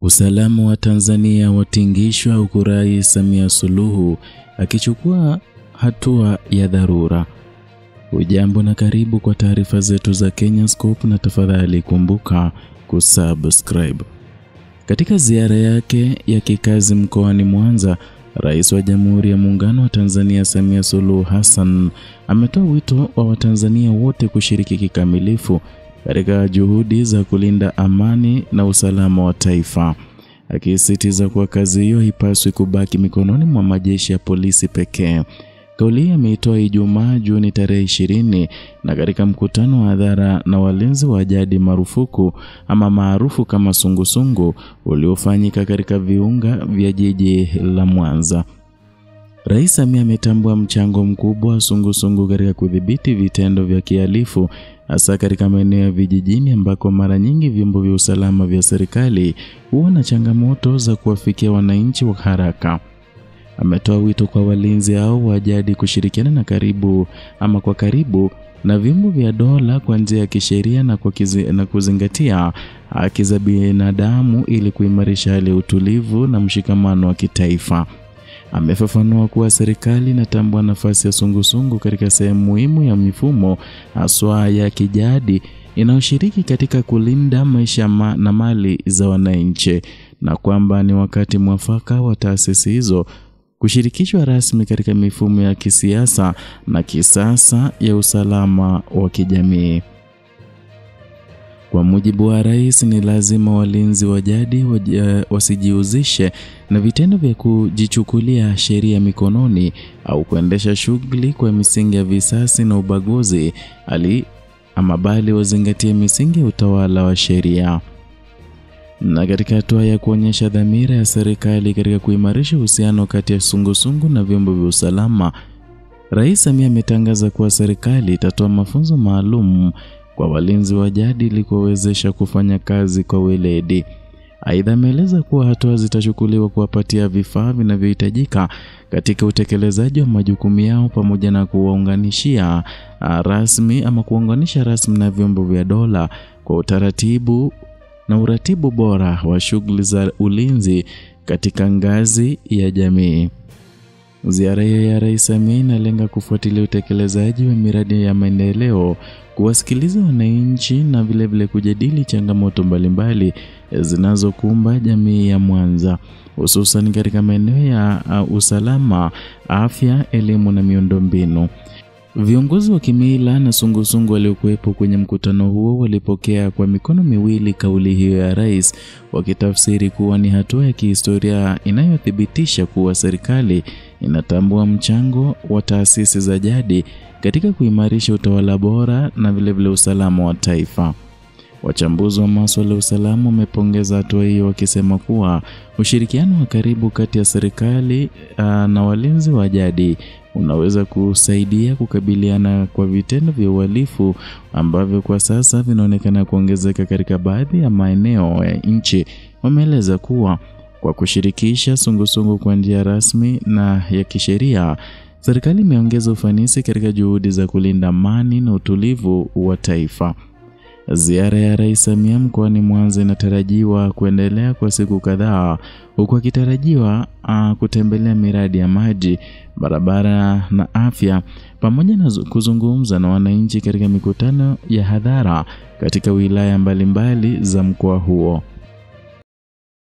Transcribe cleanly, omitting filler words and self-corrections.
Usalama wa Tanzania watingishwa huku Rais Samia Suluhu akichukua hatua ya dharura. Ujambo na karibu kwa taarifa zetu za Kenyascope, na tafadhali kumbuka kusubscribe. Katika ziara yake ya kikazi mkoani Mwanza, Rais wa Jamhuri ya Muungano wa Tanzania Samia Suluhu Hassan ametoa wito wa Watanzania wote kushiriki kikamilifu katika juhudi za kulinda amani na usalama wa taifa, akisisitiza kuwa kazi hiyo haipaswi kubaki mikononi mwa majeshi ya polisi pekee. Kauli ameitoa Ijumaa Juni tarehe 20 na katika mkutano wa hadhara na walinzi wa jadi maarufu kama sungusungu uliofanyika katika viunga vya jiji la Mwanza. Rais Samia ametambua mchango mkubwa wa sungusungu katika kudhibiti vitendo vya kihalifu, hasa katika maeneo ya vijijini ambako mara nyingi vyombo vya usalama vya serikali huwa na changamoto za kuwafikia wananchi kwa haraka. Ametoa wito kwa walinzi hao wa jadi kushirikiana kwa karibu na vyombo vya dola kwa njia ya kisheria na kuzingatia haki za binadamu ili kuimarisha hali ya utulivu na mshikamano wa kitaifa. Amefafanua kuwa serikali inatambua nafasi ya sungusungu katika sehemu muhimu ya mifumo haswa ya kijadi inayoshiriki katika kulinda maisha na mali za wananchi, na kwamba ni wakati mwafaka wa taasisi hizo kushirikishwa rasmi katika mifumo ya kisiasa na kisasa ya usalama wa kijamii. Kwa mujibu wa rais, ni lazima walinzi wa jadi wasijihusishe na vitendo vya kujichukulia sheria mikononi au kuendesha shughuli kwa misingi ya visasi na ubaguzi, bali wazingatie misingi ya utawala wa sheria. Na katika hatua ya kuonyesha dhamira ya serikali katika kuimarisha uhusiano kati ya sungusungu na vyombo vya usalama, Rais Samia ametangaza kuwa serikali itatoa mafunzo maalum kwa walinzi wa jadi ili kuwawezesha kufanya kazi kwa weledi. Aidha, ameeleza kuwa hatua zitachukuliwa kuwapatia vifaa vinavyohitajika katika utekelezaji wa majukumu yao pamoja na kuwaunganisha rasmi na vyombo vya dola kwa uratibu bora wa shughuli za ulinzi katika ngazi ya jamii. Ziara ya Rais Samia inalenga kufuatilia utekelezaji wa miradi ya maendeleo, kuwasikiliza wananchi na vilevile kujadili changamoto mbalimbali zinazokumba jamii ya Mwanza, hususan katika maeneo ya usalama, afya, elimu na miundombinu. Viongozi wa kimila na sungusungu waliokuwepo kwenye mkutano huo walipokea kwa mikono miwili kauli hiyo ya rais, wakitafsiri kuwa ni hatua ya kihistoria inayothibitisha kuwa serikali inatambua mchango wa taasisi za jadi katika kuimarisha utawala bora na vilevile usalama wa taifa. Wachambuzi wa masuala ya usalama wamepongeza hatua hiyo, wakisema kuwa ushirikiano wa karibu kati ya serikali na walinzi wa jadi unaweza kusaidia kukabiliana kwa vitendo vya uhalifu ambavyo kwa sasa vinaonekana kuongezeka katika baadhi ya maeneo ya nchi. Wameeleza kuwa kwa kushirikisha sungusungu kwa njia rasmi na ya kisheria, serikali imeongeza ufanisi katika juhudi za kulinda amani na utulivu wa taifa. Ziara ya Rais Samia mkoani Mwanza inatarajiwa kuendelea kwa siku kadhaa, huku akitarajiwa kutembelea miradi ya maji, barabara na afya, pamoja na kuzungumza na wananchi katika mikutano ya hadhara katika wilaya mbalimbali za mkoa huo.